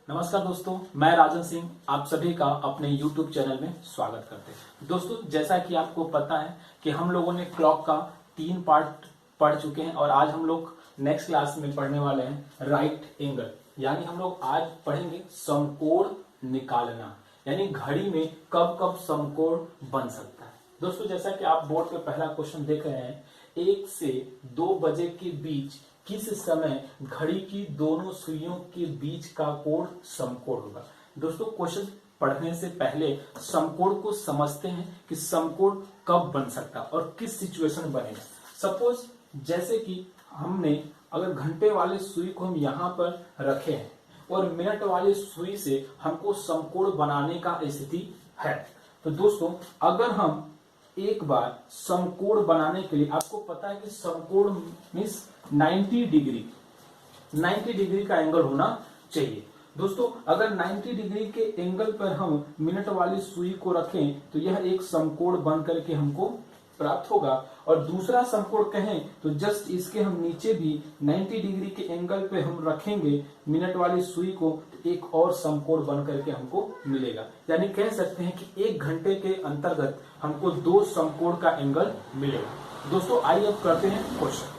नमस्कार दोस्तों, मैं राजन सिंह आप सभी का अपने YouTube चैनल में स्वागत करते हैं। दोस्तों, जैसा कि आपको पता है कि हम लोगों ने क्लॉक का 3 पार्ट पढ़ चुके हैं और आज हम लोग नेक्स्ट क्लास में पढ़ने वाले हैं राइट एंगल। यानी हम लोग आज पढ़ेंगे समकोण निकालना, यानी घड़ी में कब कब समकोण बन सकता है। दोस्तों, जैसा कि आप बोर्ड पे पहला क्वेश्चन देख रहे हैं, 1 से 2 बजे के बीच किस समय घड़ी की दोनों सुइयों के बीच का कोण समकोण होगा। दोस्तों, क्वेश्चन पढ़ने से पहले समकोण को समझते हैं कि समकोण कब बन सकता है और किस सिचुएशन बनेगा। सपोज जैसे कि हमने अगर घंटे वाले सुई को हम यहाँ पर रखे हैं और मिनट वाले सुई से हमको समकोण बनाने का स्थिति है, तो दोस्तों अगर हम एक बार समकोण बनाने के लिए, आपको पता है कि समकोण मीन्स 90 डिग्री का एंगल होना चाहिए। दोस्तों, अगर 90 डिग्री के एंगल पर हम मिनट वाली सुई को रखें तो यह एक समकोण बन करके हमको प्राप्त होगा। और दूसरा समकोण कहें तो जस्ट इसके हम नीचे भी 90 डिग्री के एंगल पे हम रखेंगे मिनट वाली सुई को, तो एक और समकोण बन करके हमको मिलेगा। यानी कह सकते हैं कि 1 घंटे के अंतर्गत हमको 2 समकोण का एंगल मिलेगा। दोस्तों, आइए अब करते हैं क्वेश्चन।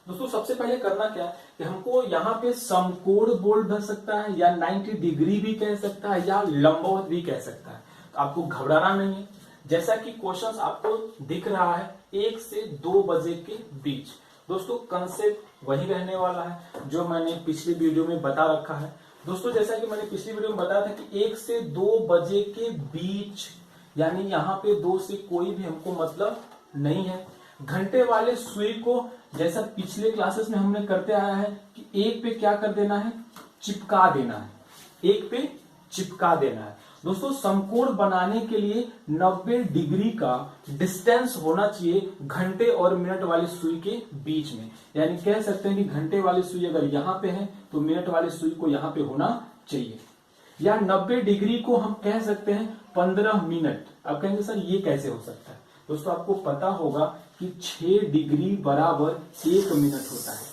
दोस्तों, सबसे पहले करना क्या है कि हमको यहाँ पे समकोण बोल सकता है या 90 डिग्री भी कह सकता है या लंबवत भी कह सकता है, तो आपको घबराना नहीं है। जैसा कि क्वेश्चन आपको दिख रहा है 1 से 2 बजे के बीच। दोस्तों, कंसेप्ट वही रहने वाला है जो मैंने पिछली वीडियो में बता रखा है। दोस्तों, जैसा कि मैंने पिछली वीडियो में बताया था कि 1 से 2 बजे के बीच, यानी यहाँ पे 2 से कोई भी हमको मतलब नहीं है। घंटे वाले सुई को जैसा पिछले क्लासेस में हमने करते आया है कि एक पे क्या कर देना है, चिपका देना है, एक पे चिपका देना है। दोस्तों, समकोण बनाने के लिए 90 डिग्री का डिस्टेंस होना चाहिए घंटे और मिनट वाली सुई के बीच में। यानी कह सकते हैं कि घंटे वाली सुई अगर यहाँ पे है तो मिनट वाली सुई को यहाँ पे होना चाहिए। या 90 डिग्री को हम कह सकते हैं 15 मिनट। अब कहेंगे सर ये कैसे हो सकता है। दोस्तों, आपको पता होगा कि 6 डिग्री बराबर 1 मिनट होता है।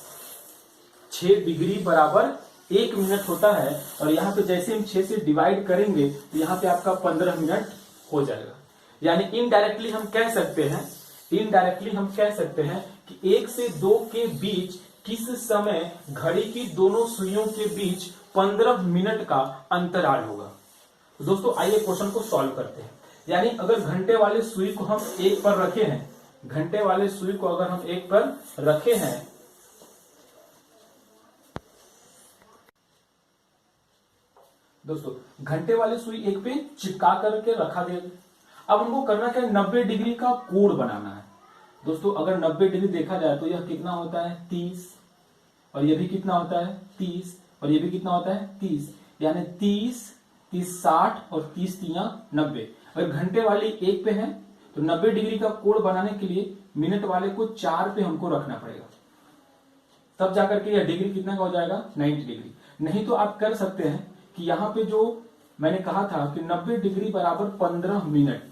6 डिग्री बराबर 1 मिनट होता है और यहाँ पे जैसे हम 6 से डिवाइड करेंगे तो यहाँ पे आपका 15 मिनट हो जाएगा। यानी इनडायरेक्टली हम कह सकते हैं कि 1 से 2 के बीच किस समय घड़ी की दोनों सुइयों के बीच 15 मिनट का अंतराल होगा। तो दोस्तों, आइए क्वेश्चन को सॉल्व करते हैं। यानी अगर घंटे वाले सुई को हम 1 पर रखे हैं, घंटे वाले सुई को अगर हम 1 पर रखे हैं, दोस्तों घंटे वाले सुई 1 पे चिपका करके रखा दे। अब हमको करना क्या है, 90 डिग्री का कोण बनाना है। दोस्तों, अगर 90 डिग्री देखा जाए तो यह कितना होता है 30, और यह भी कितना होता है 30, और यह भी कितना होता है 30। यानी 30, 30 60 और 30 3 90। अगर घंटे वाली 1 पे है तो 90 डिग्री का कोण बनाने के लिए मिनट वाले को 4 पे हमको रखना पड़ेगा, तब जाकर के यह डिग्री कितना का हो जाएगा 90 डिग्री। नहीं तो आप कर सकते हैं कि यहाँ पे जो मैंने कहा था कि 90 डिग्री बराबर 15 मिनट,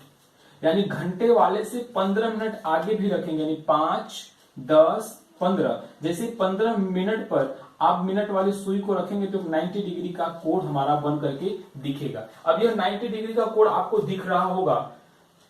यानी घंटे वाले से 15 मिनट आगे भी रखेंगे, यानी 5 10 15। जैसे 15 मिनट पर आप मिनट वाली सुई को रखेंगे तो 90 डिग्री का कोण हमारा बन करके दिखेगा। अब यह 90 डिग्री का कोण आपको दिख रहा होगा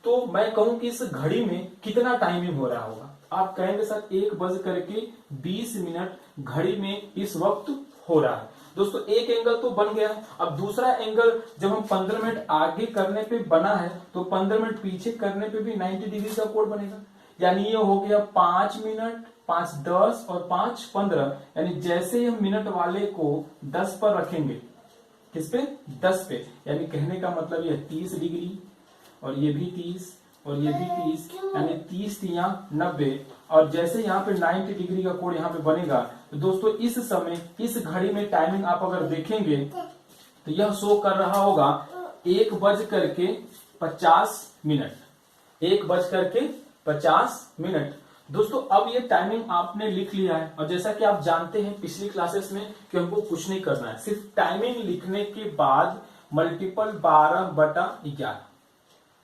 तो मैं कहूं कि इस घड़ी में कितना टाइमिंग हो रहा होगा। आप कहेंगे सर 1 बज करके 20 मिनट घड़ी में इस वक्त हो रहा है। दोस्तों, एक एंगल तो बन गया। अब दूसरा एंगल जब हम 15 मिनट आगे करने पे बना है तो 15 मिनट पीछे करने पे भी 90 डिग्री का कोण बनेगा। यानी ये हो गया 5 मिनट, 5 10 और 5 15। यानी जैसे हम मिनट वाले को 10 पर रखेंगे, किस पे 10 पे, यानी कहने का मतलब यह 30 डिग्री, और ये भी 30 और ये भी 30, यानी 30 3 90। और जैसे यहाँ पे 90 डिग्री का कोण यहाँ पे बनेगा तो दोस्तों इस समय इस घड़ी में टाइमिंग आप अगर देखेंगे तो यह शो कर रहा होगा 1 बज करके 50 मिनट, 1 बज करके 50 मिनट। दोस्तों, अब ये टाइमिंग आपने लिख लिया है और जैसा कि आप जानते हैं पिछली क्लासेस में कि हमको कुछ नहीं करना है, सिर्फ टाइमिंग लिखने के बाद मल्टीपल 12/11,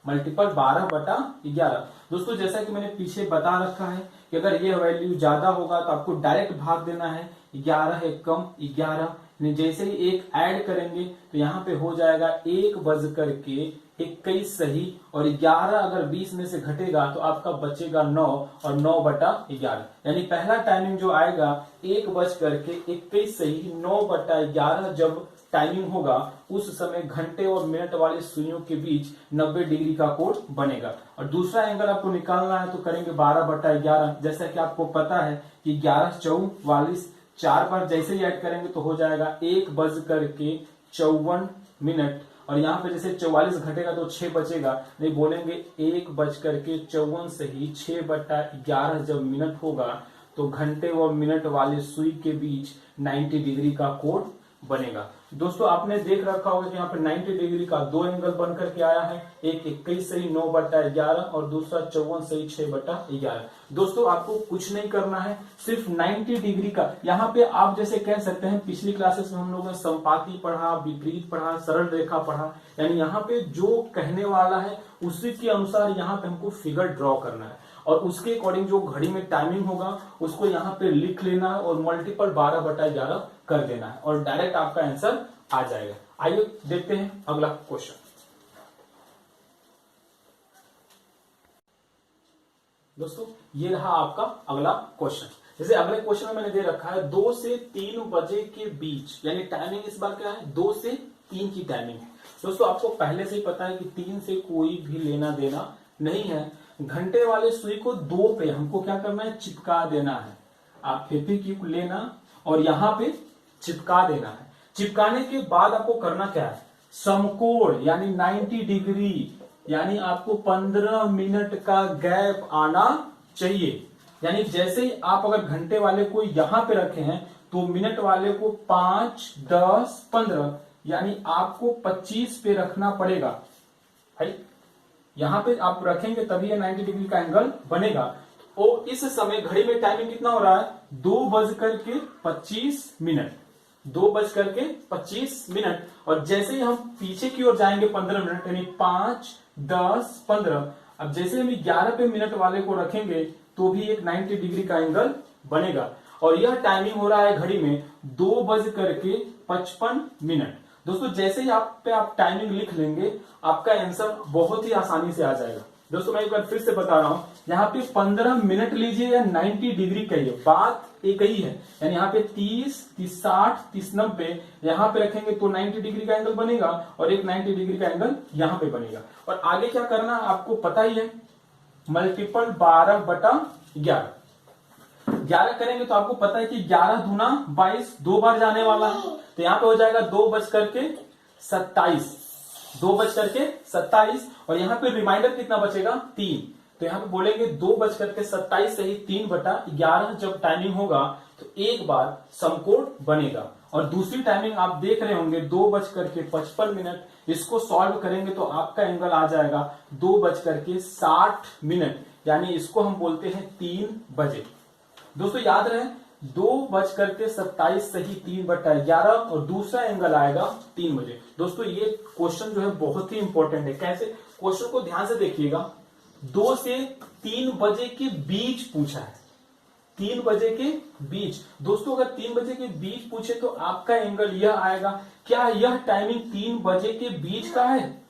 मल्टीपल 12/11। दोस्तों, जैसा कि मैंने पीछे बता रखा है कि अगर ये वैल्यू ज्यादा होगा तो आपको डायरेक्ट भाग देना है, 11 है कम 11, जैसे ही एक ऐड करेंगे तो यहाँ पे हो जाएगा 1 सही, और 11 अगर 20 में से घटेगा तो आपका बचेगा 9, और 9/11, यानी पहला टाइमिंग जो आएगा 1 सही 9/11 जब टाइमिंग होगा, उस समय घंटे और मिनट वाले सुइयों के बीच 90 डिग्री का कोण बनेगा। और दूसरा एंगल आपको निकालना है तो करेंगे 12/11, जैसा कि आपको पता है कि 11 × 4 = 4 बार जैसे ही ऐड करेंगे तो हो जाएगा 1:54, और यहाँ पे जैसे 44 घटेगा तो 6 बचेगा, नहीं बोलेंगे 1:54 सही 6/11 जब मिनट होगा तो घंटे और मिनट वाले सुई के बीच 90 डिग्री का कोण बनेगा। दोस्तों आपने देख रखा होगा कि यहाँ पे 90 डिग्री का दो एंगल बन करके आया है, एक 21 सही 9/11 और दूसरा 54 सही 6/11। दोस्तों आपको कुछ नहीं करना है, सिर्फ 90 डिग्री का, यहाँ पे आप जैसे कह सकते हैं पिछली क्लासेस में हम लोगों ने समपाती पढ़ा, विपरीत पढ़ा, सरल रेखा पढ़ा, यानी यहाँ पे जो कहने वाला है उसी के अनुसार यहाँ पे हमको फिगर ड्रॉ करना है, और उसके अकॉर्डिंग जो घड़ी में टाइमिंग होगा उसको यहाँ पे लिख लेना है और मल्टीपल 12/11 कर देना है, और डायरेक्ट आपका आंसर आ जाएगा। आइए देखते हैं अगला क्वेश्चन। दोस्तों ये रहा आपका अगला क्वेश्चन। जैसे अगले क्वेश्चन में मैंने दे रखा है 2 से 3 बजे के बीच, यानी टाइमिंग इस बार क्या है 2 से 3 की टाइमिंग है। दोस्तों आपको पहले से ही पता है कि 3 से कोई भी लेना देना नहीं है। घंटे वाले सुई को 2 पे हमको क्या करना है, चिपका देना है। आप फेविक्विक लेना और यहाँ पे चिपका देना है। चिपकाने के बाद आपको करना क्या है, समकोण यानी 90 डिग्री, यानी आपको 15 मिनट का गैप आना चाहिए। यानी जैसे ही आप अगर घंटे वाले को यहां पे रखे हैं तो मिनट वाले को 5, 10, 15, यानी आपको 25 पे रखना पड़ेगा। है यहां पे आप रखेंगे तभी ये 90 डिग्री का एंगल बनेगा। और इस समय घड़ी में टाइमिंग कितना हो रहा है, 2:25 मिनट, 2:25 मिनट। और जैसे ही हम पीछे की ओर जाएंगे 15 मिनट, यानी 5, 10, 15, अब जैसे हम 11 पे मिनट वाले को रखेंगे तो भी एक 90 डिग्री का एंगल बनेगा। और यह टाइमिंग हो रहा है घड़ी में 2:55 मिनट। दोस्तों जैसे ही आप टाइमिंग लिख लेंगे आपका आंसर बहुत ही आसानी से आ जाएगा। दोस्तों मैं एक बार फिर से बता रहा हूं, यहाँ पे 15 मिनट लीजिए या 90 डिग्री कहिए, बात एक ही है। यानी यहाँ पे 30, 60, 30, 90 यहाँ पे रखेंगे तो 90 डिग्री का एंगल बनेगा, और एक 90 डिग्री का एंगल यहाँ पे बनेगा। और आगे क्या करना है आपको पता ही है, मल्टीपल 12/11 करेंगे तो आपको पता है कि 11 दूना 22, 2 बार जाने वाला है, तो यहाँ पे हो जाएगा 2:27, 2:27, और यहाँ पे रिमाइंडर कितना बचेगा 3, तो यहाँ पे बोलेंगे 2:27 सही 3/11 जब टाइमिंग होगा तो एक बार समकोण बनेगा। और दूसरी टाइमिंग आप देख रहे होंगे 2:55 मिनट, इसको सॉल्व करेंगे तो आपका एंगल आ जाएगा 2:60 मिनट, यानी इसको हम बोलते हैं 3 बजे। दोस्तों याद रहे 2:27 सही 3/11, और दूसरा एंगल आएगा 3 बजे। दोस्तों ये क्वेश्चन जो है बहुत ही इंपॉर्टेंट है। कैसे, क्वेश्चन को ध्यान से देखिएगा, 2 से 3 बजे के बीच पूछा है, 3 बजे के बीच। दोस्तों अगर 3 बजे के बीच पूछे तो आपका एंगल यह आएगा। क्या यह टाइमिंग 3 बजे के बीच का है?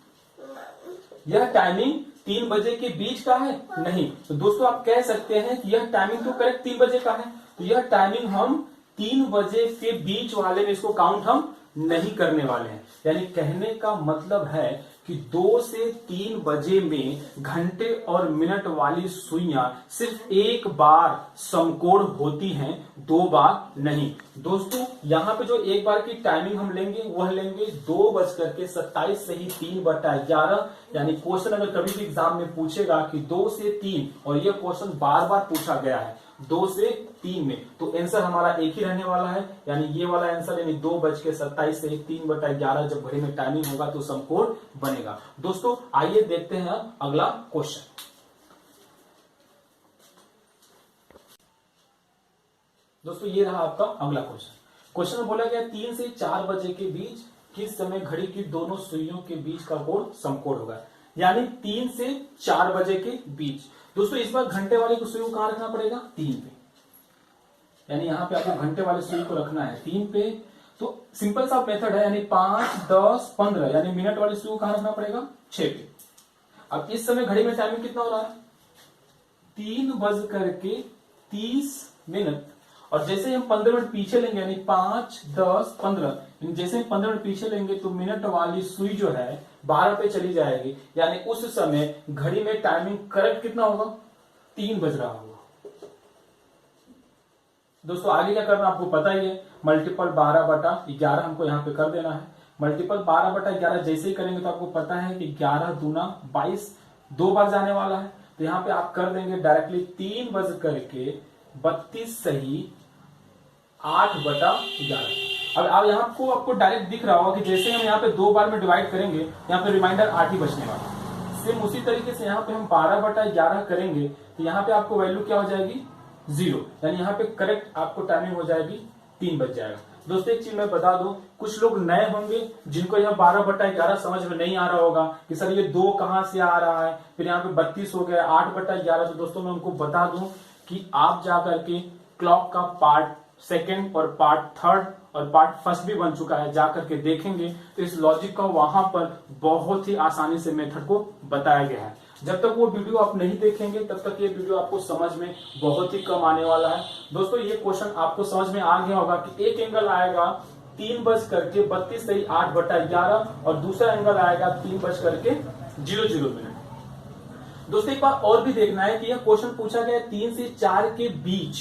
यह टाइमिंग 3 बजे के बीच का है? नहीं। तो दोस्तों आप कह सकते हैं कि यह टाइमिंग तो करेक्ट 3 बजे का है, तो यह टाइमिंग हम 3 बजे के बीच वाले में इसको काउंट हम नहीं करने वाले हैं। यानी कहने का मतलब है कि 2 से 3 बजे में घंटे और मिनट वाली सुइयां सिर्फ एक बार समकोण होती हैं, 2 बार नहीं। दोस्तों यहाँ पे जो एक बार की टाइमिंग हम लेंगे वह लेंगे 2:27 सही 3/11, यानी क्वेश्चन अगर कभी भी एग्जाम में पूछेगा कि 2 से 3, और यह क्वेश्चन बार बार पूछा गया है 2 से 3 में, तो आंसर हमारा एक ही रहने वाला है, यानी ये वाला आंसर, यानी 2:27 से 3/11 जब घड़ी में टाइमिंग होगा तो समकोण बनेगा। दोस्तों आइए देखते हैं अगला क्वेश्चन। दोस्तों ये रहा आपका अगला क्वेश्चन। क्वेश्चन में बोला गया 3 से 4 बजे के बीच किस समय घड़ी की दोनों सुइयों के बीच का कोण समकोण होगा। यानी 3 से 4 बजे के बीच। दोस्तों इस बार घंटे वाले को सुई को कहां रखना पड़ेगा? 3 पे, यानी यहां पे आपको घंटे वाले सुई को रखना है 3 पे। तो सिंपल सा मेथड है, यानी 5, 10, 15, यानी मिनट वाले सुई को कहां रखना पड़ेगा? 6 पे। अब इस समय घड़ी में टाइमिंग कितना हो रहा है? 3:30। और जैसे हम 15 मिनट पीछे लेंगे, यानी 5, 10, 15, जैसे हम 15 मिनट पीछे लेंगे तो मिनट वाली सुई जो है 12 पे चली जाएगी, यानी उस समय घड़ी में टाइमिंग करेक्ट कितना होगा? 3 बज रहा होगा। दोस्तों आगे क्या करना आपको पता ही है, मल्टीपल 12/11 हमको यहां पे कर देना है। मल्टीपल 12/11 जैसे ही करेंगे तो आपको पता है कि 11 दूना 22 2 बार जाने वाला है, तो यहां पे आप कर देंगे डायरेक्टली 3 बज करके 32 सही 8/11। अब आप यहाँ को आपको डायरेक्ट दिख रहा होगा कि जैसे हम यहाँ पे 2 बार में डिवाइड करेंगे, यहाँ पे रिमाइंडर 8 ही बचने वाला है। सेम उसी तरीके से यहाँ पे हम 12/11 करेंगे तो यहाँ पे आपको वैल्यू क्या हो जाएगी? 0, यानी यहाँ पे करेक्ट आपको टाइमिंग हो जाएगी 3 बज जाएगा। दोस्तों एक चीज मैं बता दूं, कुछ लोग नए होंगे जिनको यह 12/11 समझ में नहीं आ रहा होगा कि सर ये 2 कहां से आ रहा है, फिर यहाँ पे 32 हो गया 8/11। तो दोस्तों मैं उनको बता दूं कि आप जाकर के क्लॉक का पार्ट 2 और पार्ट 3 और पार्ट 1 भी बन चुका है, जाकर के देखेंगे तो इस लॉजिक का वहां पर बहुत ही आसानी से मेथड को बताया गया है। जब तक वो वीडियो आप नहीं देखेंगे तब तक ये वीडियो आपको समझ में बहुत ही कम आने वाला है। दोस्तों ये क्वेश्चन आपको समझ में आ गया होगा कि एक एंगल आएगा 3 बज करके 32 सही 8/11 और दूसरा एंगल आएगा 3 बज करके 00 मिनट। दोस्तों एक बार और भी देखना है कि यह क्वेश्चन पूछा गया 3 से 4 के बीच,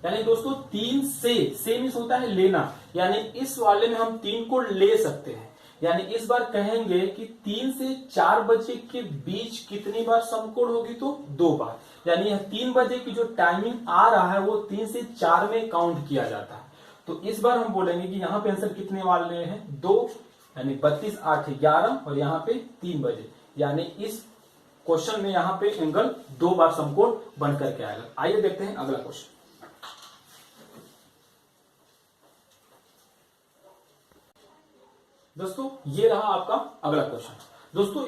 यानी दोस्तों 3 से मीन्स होता है लेना, यानी इस वाले में हम 3 को ले सकते हैं। यानी इस बार कहेंगे कि 3 से 4 बजे के बीच कितनी बार समकोण होगी? तो 2 बार, यानी यह 3 बजे की जो टाइमिंग आ रहा है वो 3 से 4 में काउंट किया जाता है। तो इस बार हम बोलेंगे कि यहाँ पे आंसर कितने वाले हैं? 2, यानी 32, 8, 11 और यहाँ पे 3 बजे, यानी इस क्वेश्चन में यहाँ पे एंगल 2 बार समकोण बन करके आएगा। आइए देखते हैं अगला क्वेश्चन। दोस्तों ये रहा आपका अगला क्वेश्चन। दोस्तों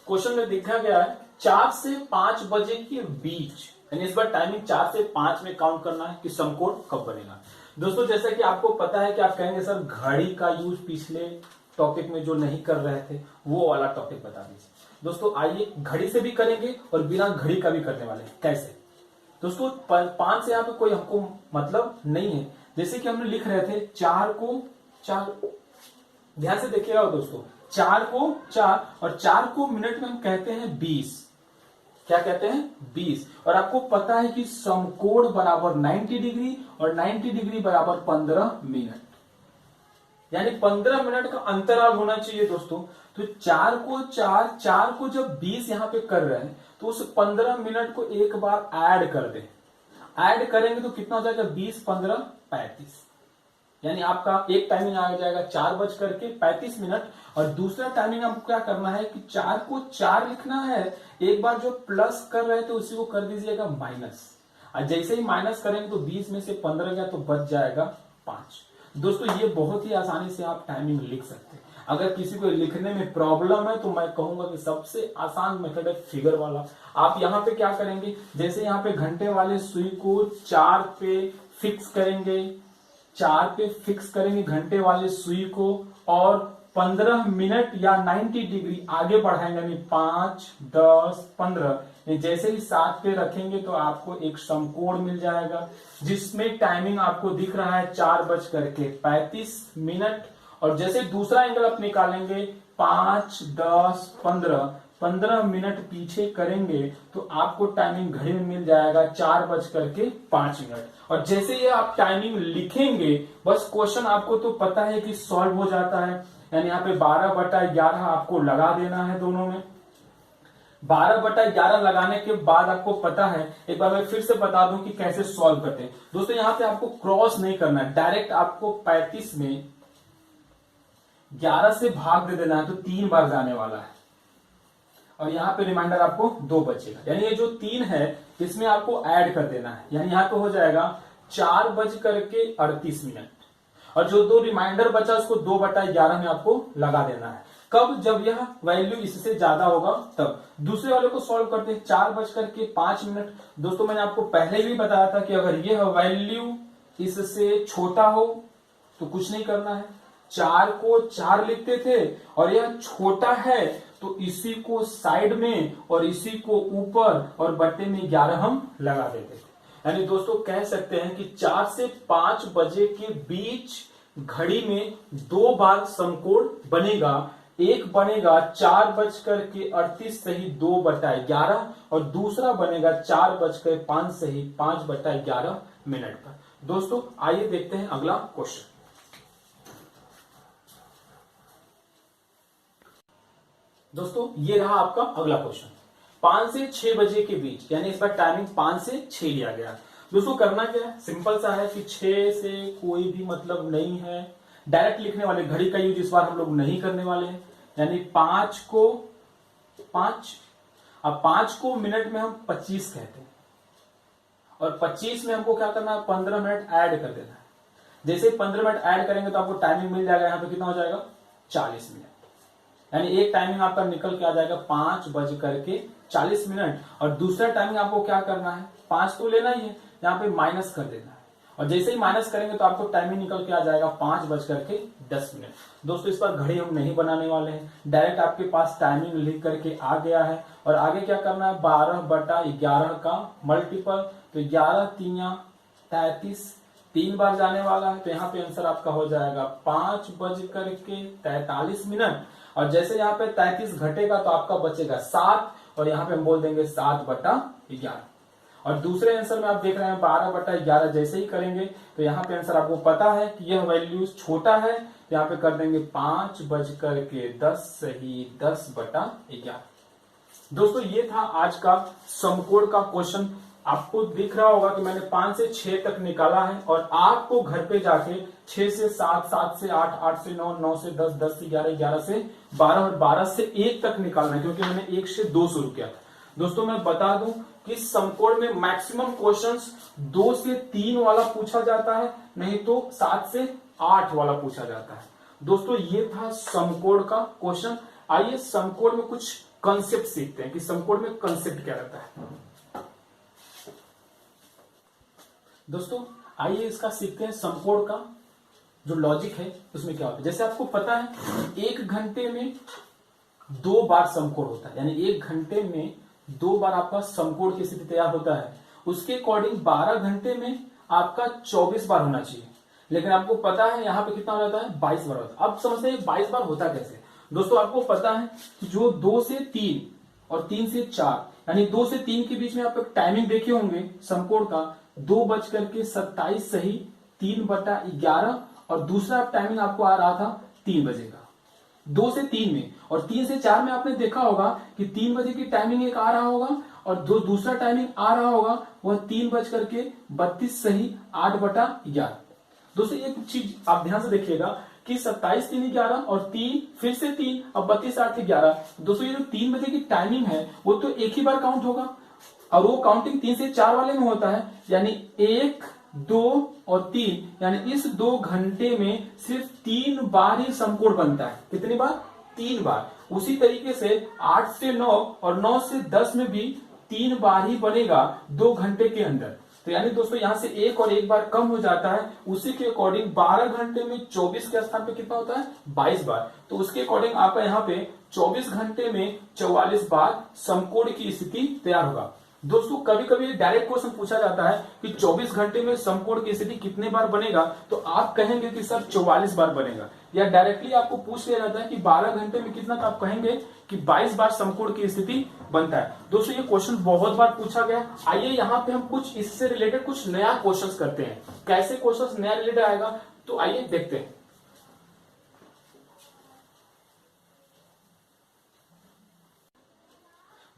क्वेश्चन में देखा गया है 4 से 5 बजे के बीच, यानी इस बार टाइमिंग 4 से 5 में काउंट करना है कि समकोण कब बनेगा। दोस्तों जैसा कि आपको पता है कि आप कहेंगे सर घड़ी का यूज पिछले टॉपिक में जो नहीं कर रहे थे वो वाला टॉपिक बता दीजिए। दोस्तों आइए घड़ी से भी करेंगे और बिना घड़ी का भी करने वाले हैं। कैसे? दोस्तों 5 से यहाँ पे कोई हमको मतलब नहीं है, जैसे कि हमने लिख रहे थे 4 को 4, ध्यान से देखिएगा दोस्तों, 4 को 4 और 4 को मिनट में हम कहते हैं 20। क्या कहते हैं? 20। और आपको पता है कि समकोण बराबर 90 डिग्री और 90 डिग्री बराबर 15 मिनट, यानी 15 मिनट का अंतराल होना चाहिए दोस्तों। तो 4 को 4 को जब 20 यहां पे कर रहे हैं तो उस 15 मिनट को एक बार ऐड कर दें। ऐड करेंगे तो कितना हो जाएगा? 20, 15, 35, यानी आपका एक टाइमिंग आ जाएगा 4 बज करके 35 मिनट और दूसरा टाइमिंग आपको क्या करना है कि 4 को 4 लिखना है, एक बार जो प्लस कर रहे थे तो उसी को कर दीजिएगा माइनस, और जैसे ही माइनस करेंगे तो 20 में से 15 गया तो बच जाएगा 5। दोस्तों ये बहुत ही आसानी से आप टाइमिंग लिख सकते हैं। अगर किसी को लिखने में प्रॉब्लम है तो मैं कहूंगा कि सबसे आसान मेथड है फिगर वाला। आप यहाँ पे क्या करेंगे, जैसे यहाँ पे घंटे वाले सुई को 4 पे फिक्स करेंगे, 4 पे फिक्स करेंगे घंटे वाले सुई को और 15 मिनट या 90 डिग्री आगे बढ़ाएंगे, यानी 5, 10, 15, जैसे ही 7 पे रखेंगे तो आपको एक समकोण मिल जाएगा जिसमें टाइमिंग आपको दिख रहा है 4 बज करके 35 मिनट। और जैसे दूसरा एंगल आप निकालेंगे 5, 10, 15 मिनट पीछे करेंगे तो आपको टाइमिंग घड़ी में मिल जाएगा 4 बज करके 5 मिनट। और जैसे ये आप टाइमिंग लिखेंगे बस क्वेश्चन आपको तो पता है कि सॉल्व हो जाता है, यानी यहाँ पे 12/11 आपको लगा देना है दोनों में। 12/11 लगाने के बाद आपको पता है, एक बार मैं फिर से बता दूं कि कैसे सॉल्व करते हैं। दोस्तों यहाँ पे आपको क्रॉस नहीं करना है, डायरेक्ट आपको 35 में 11 से भाग दे देना है तो 3 बार जाने वाला है और यहाँ पे रिमाइंडर आपको 2 बचेगा, यानी ये जो 3 है इसमें आपको ऐड कर देना है, यानी यहाँ पे हो जाएगा 4 बज करके 38 मिनट और जो 2 रिमाइंडर बचा उसको 2/11 में आपको लगा देना है। कब? जब यह वैल्यू इससे ज्यादा होगा तब। दूसरे वाले को सॉल्व करते हैं। 4:05। दोस्तों मैंने आपको पहले भी बताया था कि अगर यह वैल्यू इससे छोटा हो तो कुछ नहीं करना है, 4 को 4 लिखते थे, और यह छोटा है तो इसी को साइड में और इसी को ऊपर और बट्टे में 11 हम लगा देते थे। यानी दोस्तों कह सकते हैं कि 4 से 5 बजे के बीच घड़ी में 2 बार समकोण बनेगा। एक बनेगा 4:38 सही 2/11 और दूसरा बनेगा 4:05 सही 5/11 पर। दोस्तों आइए देखते हैं अगला क्वेश्चन। दोस्तों ये रहा आपका अगला क्वेश्चन। 5 से 6 बजे के बीच, यानी इस बार टाइमिंग 5 से 6 लिया गया। दोस्तों करना क्या है, सिंपल सा है कि 6 से कोई भी मतलब नहीं है, डायरेक्ट लिखने वाले, घड़ी का यूज इस बार हम लोग नहीं करने वाले हैं। यानी 5 को 5, अब 5 को मिनट में हम 25 कहते हैं, और 25 में हमको क्या करना है, 15 मिनट ऐड कर देना है। जैसे 15 मिनट ऐड करेंगे तो आपको टाइमिंग मिल जाएगा, यहां पे कितना हो जाएगा, 40 मिनट। यानी एक टाइमिंग आपका निकल के आ जाएगा 5:40, और दूसरा टाइमिंग आपको क्या करना है, 5 तो लेना ही है, यहाँ पे माइनस कर देना है, और जैसे ही माइनस करेंगे तो आपको टाइमिंग निकल के आ जाएगा 5:10। दोस्तों इस पर घड़ी हम नहीं बनाने वाले हैं, डायरेक्ट आपके पास टाइमिंग लिख करके आ गया है, और आगे क्या करना है, 12/11 का मल्टीपल, तो 11×3=33, 3 बार जाने वाला है, तो यहाँ पे आंसर आपका हो जाएगा 5:43, और जैसे यहाँ पे 33 घटेगा तो आपका बचेगा 7, और यहाँ पे हम बोल देंगे 7/11। और दूसरे आंसर में आप देख रहे हैं 12/11, जैसे ही करेंगे तो यहाँ पे आंसर आपको पता है कि यह वैल्यू छोटा है, तो यहाँ पे कर देंगे 5:10 सही 10/11। दोस्तों ये था आज का समकोण का क्वेश्चन। आपको दिख रहा होगा कि मैंने 5 से 6 तक निकाला है, और आपको घर पे जाके 6 से 7, 7 से 8, 8 से 9, 9 से 10, 10 से 11, 11 से 12 और 12 से 1 तक निकालना है, क्योंकि मैंने 1 से 2 शुरू किया था। दोस्तों मैं बता दूं कि समकोण में मैक्सिमम क्वेश्चंस 2 से 3 वाला पूछा जाता है, नहीं तो 7 से 8 वाला पूछा जाता है। दोस्तों ये था समकोण का क्वेश्चन। आइए समकोण में कुछ कंसेप्ट सीखते हैं कि समकोण में कंसेप्ट क्या रहता है। दोस्तों आइए इसका सीखते हैं, समकोण का जो लॉजिक है उसमें क्या होता है। जैसे आपको पता है 1 घंटे में 2 बार समकोण होता है, यानी 1 घंटे में 2 बार आपका समकोण की स्थिति तैयार होता है। उसके अकॉर्डिंग 12 घंटे में आपका 24 बार होना चाहिए, लेकिन आपको पता है यहाँ पे कितना हो जाता है, 22 बार होता है। अब समझते हैं 22 बार होता कैसे। दोस्तों आपको पता है कि जो 2 से 3 और 3 से 4, यानी 2 से 3 के बीच में आप एक टाइमिंग देखे होंगे समकोण का, 2:27 सही 3/11, और दूसरा टाइमिंग आपको आ रहा था 3 बजे का। 2 से 3 में, और 3 से 4 में आपने देखा होगा कि 3 बजे की टाइमिंग एक आ रहा होगा, और जो दूसरा टाइमिंग आ रहा होगा वह 3:32 सही 8/11। दोस्तों एक चीज आप ध्यान से देखिएगा कि 27 3 11 और 3 फिर से 3, अब 32 8 11। दोस्तों ये जो 3 बजे की टाइमिंग है वो तो एक ही बार काउंट होगा, और वो काउंटिंग 3 से 4 वाले में होता है, यानी 1 2 और 3, यानी इस 2 घंटे में सिर्फ 3 बार ही समकोण बनता है। कितनी बार? 3 बार। उसी तरीके से 8 से 9 और 9 से 10 में भी 3 बार ही बनेगा 2 घंटे के अंदर। तो यानी दोस्तों यहां से 1 और 1 बार कम हो जाता है, उसी के अकॉर्डिंग 12 घंटे में 24 के स्थान पे कितना होता है, 22 बार। तो उसके अकॉर्डिंग आपका यहाँ पे 24 घंटे में 44 बार समकोण की स्थिति तैयार होगा। दोस्तों कभी कभी डायरेक्ट क्वेश्चन पूछा जाता है कि 24 घंटे में समकोण की स्थिति कितने बार बनेगा, तो आप कहेंगे कि सर 44 बार बनेगा, या डायरेक्टली आपको पूछ लिया जाता है कि 12 घंटे में कितना, तो आप कहेंगे कि 22 बार समकोण की स्थिति बनता है। दोस्तों ये क्वेश्चन बहुत बार पूछा गया। आइए यहाँ पे हम कुछ इससे रिलेटेड कुछ नया क्वेश्चन करते हैं। कैसे क्वेश्चन नया रिलेटेड आएगा, तो आइए देखते हैं।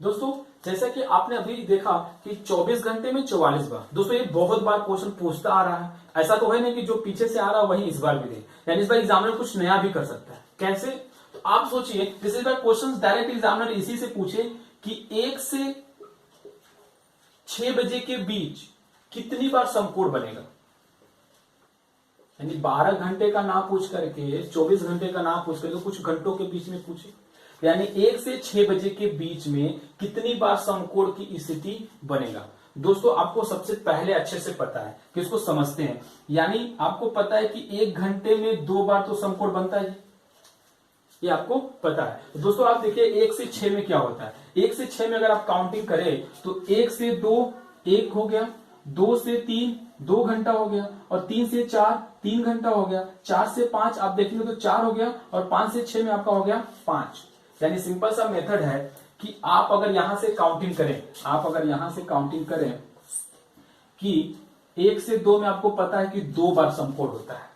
दोस्तों जैसा कि आपने अभी देखा कि 24 घंटे में 44 बार, दोस्तों ये बहुत बार क्वेश्चन पूछता आ रहा है। ऐसा तो है नहीं कि जो पीछे से आ रहा है वही इस बार भी दे, यानी इस बार एग्जामिनर कुछ नया भी कर सकता है। कैसे, तो आप सोचिए, इस बार क्वेश्चन डायरेक्ट एग्जामिनर इसी से पूछे कि 1 से 6 बजे के बीच कितनी बार समकोण बनेगा। यानी 12 घंटे का ना पूछ करके 24 घंटे का ना पूछ करके कुछ घंटों के बीच में पूछे, यानी 1 से 6 बजे के बीच में कितनी बार समकोण की स्थिति बनेगा। दोस्तों आपको सबसे पहले अच्छे से पता है कि इसको समझते हैं, यानी आपको पता है कि 1 घंटे में 2 बार तो समकोण बनता है, ये आपको पता है। दोस्तों आप देखिए 1 से 6 में क्या होता है, 1 से 6 में अगर आप काउंटिंग करें तो 1 से 2 1 हो गया, 2 से 3 2 घंटा हो गया, और 3 से 4 3 घंटा हो गया, 4 से 5 आप देखेंगे तो 4 हो गया, और 5 से 6 में आपका हो गया 5। यानी सिंपल सा मेथड है कि आप अगर यहां से काउंटिंग करें, आप अगर यहां से काउंटिंग करें कि 1 से 2 में आपको पता है कि 2 बार समकोण होता है,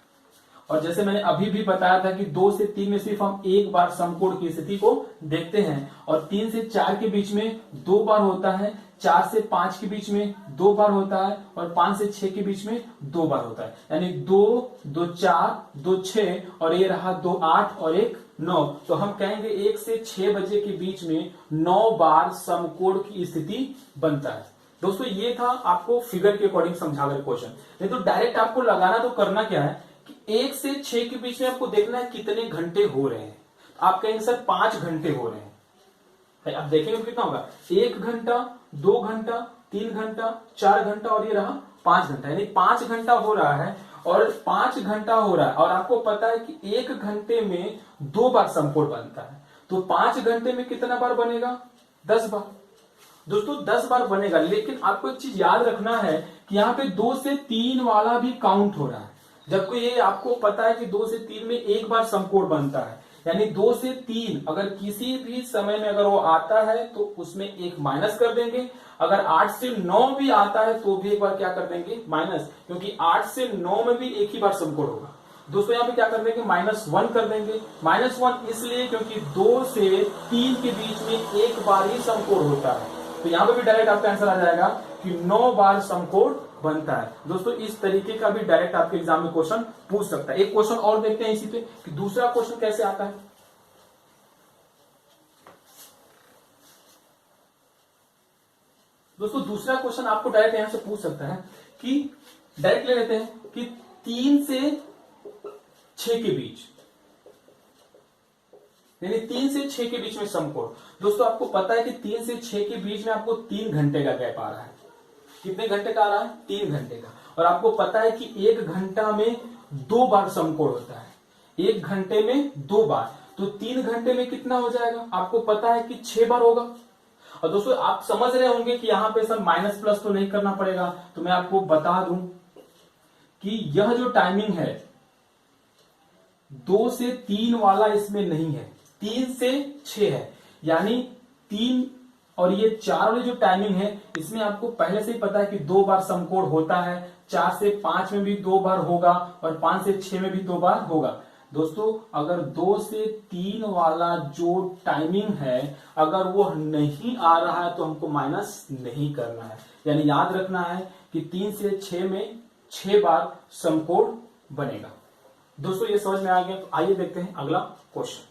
और जैसे मैंने अभी भी बताया था कि 2 से 3 में सिर्फ हम 1 बार समकोण की स्थिति को देखते हैं, और 3 से 4 के बीच में 2 बार होता है, 4 से 5 के बीच में 2 बार होता है, और 5 से 6 के बीच में 2 बार होता है। यानी 2 2 4 2 6 और ये रहा 2 8 और 1 9। तो हम कहेंगे 1 से 6 बजे के बीच में 9 बार समकोण की स्थिति बनता है। दोस्तों ये था आपको फिगर के अकॉर्डिंग समझाकर क्वेश्चन, नहीं तो डायरेक्ट आपको लगाना तो करना क्या है कि 1 से 6 के बीच में आपको देखना है कितने घंटे हो रहे हैं। तो आप कहेंगे सर 5 घंटे हो रहे हैं, आप देखेंगे कितना होगा, 1 घंटा 2 घंटा 3 घंटा 4 घंटा और ये रहा 5 घंटा, यानी 5 घंटा हो रहा है, और 5 घंटा हो रहा है, और आपको पता है कि 1 घंटे में 2 बार समकोण बनता है, तो 5 घंटे में कितना बार बनेगा, 10 बार। दोस्तों 10 बार बनेगा, लेकिन आपको एक चीज याद रखना है कि यहाँ पे 2 से 3 वाला भी काउंट हो रहा है, जबकि ये आपको पता है कि 2 से 3 में 1 बार समकोण बनता है, यानी 2 से 3 अगर किसी भी समय में अगर वो आता है तो उसमें 1 माइनस कर देंगे, अगर 8 से 9 भी आता है तो भी एक बार क्या कर देंगे, माइनस, क्योंकि 8 से 9 में भी एक ही बार समकोण होगा। दोस्तों यहाँ पे क्या कर देंगे, -1 कर देंगे। -1 इसलिए क्योंकि 2 से 3 के बीच में 1 बार ही समकोण होता है, तो यहाँ पे भी डायरेक्ट आपका आंसर आ जाएगा कि 9 बार समकोण बनता है। दोस्तों इस तरीके का भी डायरेक्ट आपके एग्जाम में क्वेश्चन पूछ सकता है। एक क्वेश्चन और देखते हैं इसी पे कि दूसरा क्वेश्चन कैसे आता है। दोस्तों दूसरा क्वेश्चन आपको डायरेक्ट यहां से पूछ सकता है कि डायरेक्ट ले लेते हैं कि 3 से 6 के बीच, यानी 3 से 6 के बीच में समकोण। दोस्तों आपको पता है कि 3 से 6 के बीच में आपको 3 घंटे का गैप आ रहा है। कितने घंटे का आ रहा है, 3 घंटे का। और आपको पता है कि 1 घंटा में 2 बार समकोण होता है, 1 घंटे में 2 बार, तो 3 घंटे में कितना हो जाएगा, आपको पता है कि 6 बार होगा। और दोस्तों आप समझ रहे होंगे कि यहां पे सर माइनस प्लस तो नहीं करना पड़ेगा, तो मैं आपको बता दूं कि यह जो टाइमिंग है 2 से 3 वाला इसमें नहीं है, 3 से 6 है, यानी 3 और ये 4 वाली जो टाइमिंग है इसमें आपको पहले से ही पता है कि 2 बार समकोण होता है, 4 से 5 में भी 2 बार होगा, और 5 से 6 में भी 2 बार होगा। दोस्तों अगर 2 से 3 वाला जो टाइमिंग है अगर वो नहीं आ रहा है तो हमको माइनस नहीं करना है, यानी याद रखना है कि 3 से 6 में 6 बार समकोण बनेगा। दोस्तों ये समझ में आ गया, तो आइए देखते हैं अगला क्वेश्चन।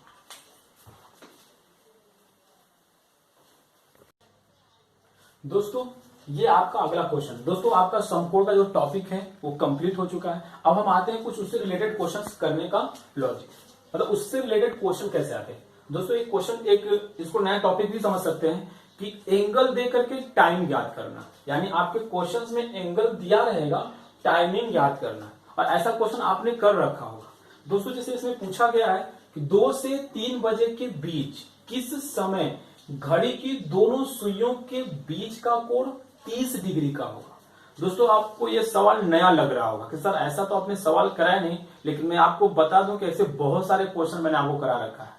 दोस्तों ये आपका अगला क्वेश्चन। दोस्तों आपका समकोण का जो टॉपिक है वो कंप्लीट हो चुका है। अब हम आते हैं कुछ उससे रिलेटेड क्वेश्चंस करने का लॉजिक, मतलब उससे रिलेटेड क्वेश्चन कैसे आते हैं। दोस्तों एक क्वेश्चन, एक इसको नया टॉपिक भी समझ सकते हैं कि एंगल दे करके टाइम याद करना, यानी आपके क्वेश्चंस में एंगल दिया रहेगा, टाइमिंग याद करना, और ऐसा क्वेश्चन आपने कर रखा होगा। दोस्तों जैसे इसमें पूछा गया है कि 2 से 3 बजे के बीच किस समय घड़ी की दोनों सुइयों के बीच का कोण 30 डिग्री का होगा। दोस्तों आपको यह सवाल नया लग रहा होगा कि सर ऐसा तो आपने सवाल कराया नहीं, लेकिन मैं आपको बता दूं कि ऐसे बहुत सारे क्वेश्चन मैंने आपको करा रखा है।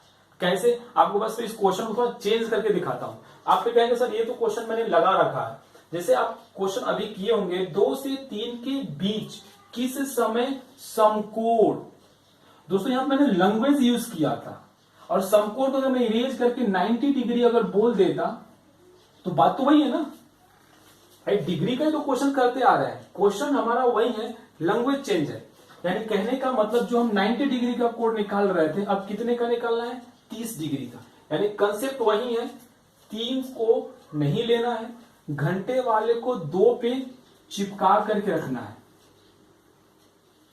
कैसे, आपको बस इस क्वेश्चन को चेंज करके दिखाता हूं। आप फिर कहेंगे सर ये तो क्वेश्चन मैंने लगा रखा है। जैसे आप क्वेश्चन अभी किए होंगे 2 से 3 के बीच किस समय समकोण। दोस्तों यहां मैंने लैंग्वेज यूज किया था, और समकोण को अगर मैं इरेज करके 90 डिग्री अगर बोल देता तो बात तो वही है ना भाई, डिग्री का तो क्वेश्चन करते आ रहे हैं, क्वेश्चन हमारा वही है, लैंग्वेज चेंज है। यानी कहने का मतलब जो हम 90 डिग्री का कोण निकाल रहे थे अब कितने का निकालना है, 30 डिग्री का। यानी कंसेप्ट वही है, 3 को नहीं लेना है, घंटे वाले को 2 पे चिपका करके रखना है।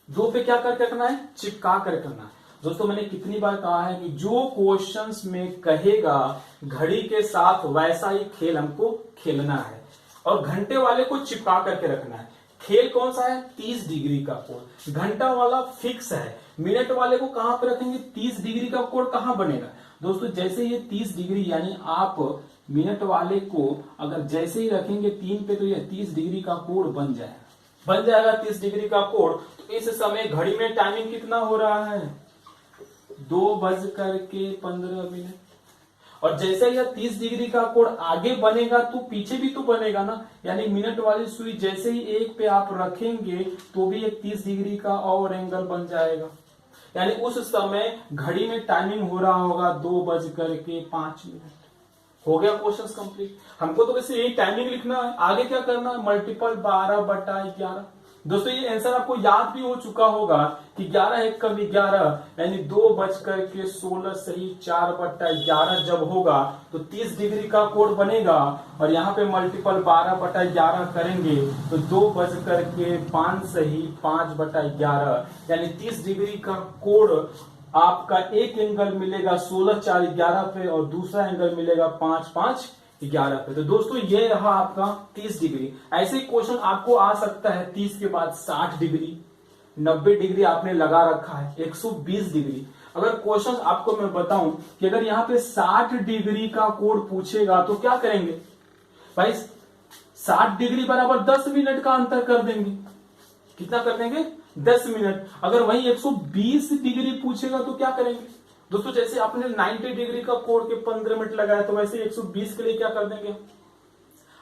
दो पे क्या करके रखना है, चिपका कर करना है। दोस्तों मैंने कितनी बार कहा है कि जो क्वेश्चंस में कहेगा घड़ी के साथ वैसा ही खेल हमको खेलना है, और घंटे वाले को चिपका करके रखना है। खेल कौन सा है, 30 डिग्री का कोण। घंटा वाला फिक्स है, मिनट वाले को कहां पे रखेंगे, 30 डिग्री का कोण कहां बनेगा दोस्तों, जैसे ये 30 डिग्री यानी आप मिनट वाले को अगर जैसे ही रखेंगे 3 पे तो ये 30 डिग्री का कोण बन जाएगा 30 डिग्री का कोण। तो इस समय घड़ी में टाइमिंग कितना हो रहा है, 2:15। और जैसे यह 30 डिग्री का कोण आगे बनेगा तो पीछे भी तो बनेगा ना, यानी मिनट वाली सुई जैसे ही एक पे आप रखेंगे तो भी एक 30 डिग्री का और एंगल बन जाएगा। यानी उस समय घड़ी में टाइमिंग हो रहा होगा 2:05। हो गया क्वेश्चन कंप्लीट। हमको तो वैसे यही टाइमिंग लिखना है, आगे क्या करना है, मल्टीपल 12/11। दोस्तों ये आंसर आपको याद भी हो चुका होगा कि 11 एक कम 11 यानी 2:16 सही 4/11 जब होगा तो 30 डिग्री का कोण बनेगा, और यहाँ पे मल्टीपल 12/11 करेंगे तो 2:05 सही 5/11 यानी 30 डिग्री का कोण आपका एक एंगल मिलेगा 16 4 11 पे और दूसरा एंगल मिलेगा 5 5 11 पे। तो दोस्तों ये रहा आपका 30 डिग्री। ऐसे ही क्वेश्चन आपको आ सकता है 30 के बाद 60 डिग्री, 90 डिग्री आपने लगा रखा है, 120 डिग्री। अगर क्वेश्चन आपको मैं बताऊं कि अगर यहाँ पे 60 डिग्री का कोण पूछेगा तो क्या करेंगे भाई, 60 डिग्री बराबर 10 मिनट का अंतर कर देंगे। कितना कर देंगे, 10 मिनट। अगर वही 120 डिग्री पूछेगा तो क्या करेंगे दोस्तों, जैसे आपने 90 डिग्री का कोण के 15 मिनट लगाया तो वैसे 120 के लिए क्या कर देंगे,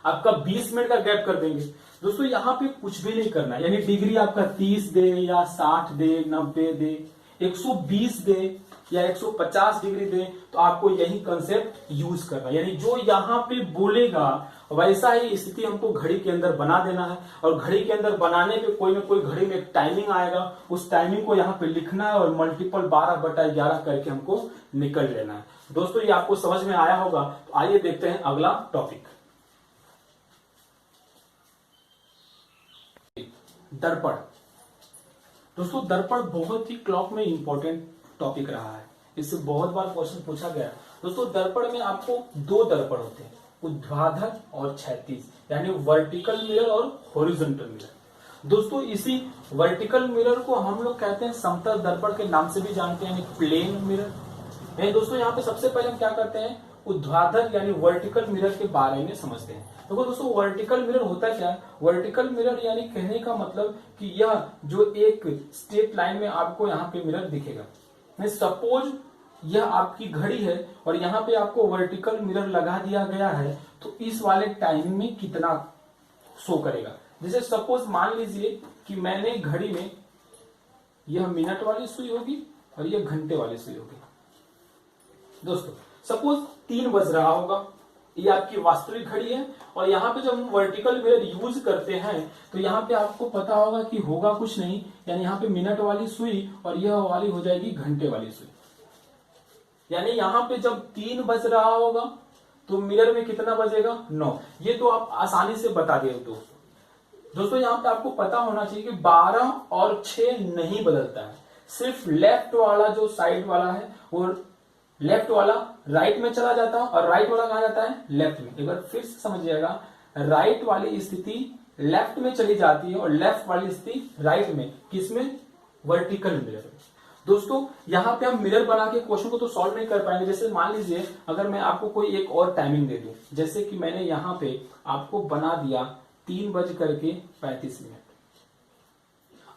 आपका 20 मिनट का गैप कर देंगे। दोस्तों यहाँ पे कुछ भी नहीं करना, यानी डिग्री आपका 30 दे या 60 दे, 90 दे, 120 दे या 150 डिग्री दे, तो आपको यही कंसेप्ट यूज करना, यानी जो यहाँ पे बोलेगा वैसा ही स्थिति हमको घड़ी के अंदर बना देना है। और घड़ी के अंदर बनाने पे कोई ना कोई घड़ी में एक टाइमिंग आएगा, उस टाइमिंग को यहाँ पे लिखना है और मल्टीपल 12/11 करके हमको निकल लेना है। दोस्तों ये आपको समझ में आया होगा, तो आइए देखते हैं अगला टॉपिक, दर्पण। दोस्तों दर्पण बहुत ही क्लॉक में इंपॉर्टेंट टॉपिक रहा है, इससे बहुत बार क्वेश्चन पूछा गया। दोस्तों दर्पण में आपको दो दर्पण होते हैं, ऊर्ध्वाधर और क्षैतिज, यानी वर्टिकल मिरर और हॉरिजॉन्टल मिरर। दोस्तों इसी वर्टिकल मिरर को हम लोग कहते हैं समतल दर्पण के नाम से भी जानते हैं, यानी प्लेन मिरर। दोस्तों यहाँ पे सबसे पहले हम क्या करते हैं, ऊर्ध्वाधर यानी वर्टिकल मिरर के बारे में समझते हैं। देखो दोस्तों वर्टिकल मिरर होता क्या है, वर्टिकल मिरर यानी कहने का मतलब कि यह जो एक स्ट्रेट लाइन में आपको यहाँ पे मिरर दिखेगा। सपोज यह आपकी घड़ी है और यहाँ पे आपको वर्टिकल मिरर लगा दिया गया है, तो इस वाले टाइमिंग में कितना शो करेगा। जैसे सपोज मान लीजिए कि मैंने घड़ी में यह मिनट वाली सुई होगी और यह घंटे वाली सुई होगी। दोस्तों सपोज 3 बज रहा होगा, ये आपकी वास्तविक घड़ी है, और यहाँ पे जब हम वर्टिकल मिरर यूज करते हैं तो यहाँ पे आपको पता होगा कि होगा कुछ नहीं, यानी यहाँ पे मिनट वाली सुई और यह वाली हो जाएगी घंटे वाली सुई। यानी यहाँ पे जब 3 बज रहा होगा तो मिरर में कितना बजेगा, 9। ये तो आप आसानी से बता दिए दोस्तों यहाँ पे आपको पता होना चाहिए कि 12 और 6 नहीं बदलता है, सिर्फ लेफ्ट वाला जो साइड वाला है वो लेफ्ट वाला राइट में चला जाता है और राइट वाला कहा जाता है लेफ्ट में। एक बार फिर से समझिएगा, राइट वाली स्थिति लेफ्ट में चली जाती है और लेफ्ट वाली स्थिति राइट में, किसमें, वर्टिकल मिरर। दोस्तों यहाँ पे हम मिरर बना के क्वेश्चन को तो सॉल्व नहीं कर पाएंगे। जैसे मान लीजिए अगर मैं आपको कोई एक और टाइमिंग दे दूं, जैसे कि मैंने यहाँ पे आपको बना दिया 3:35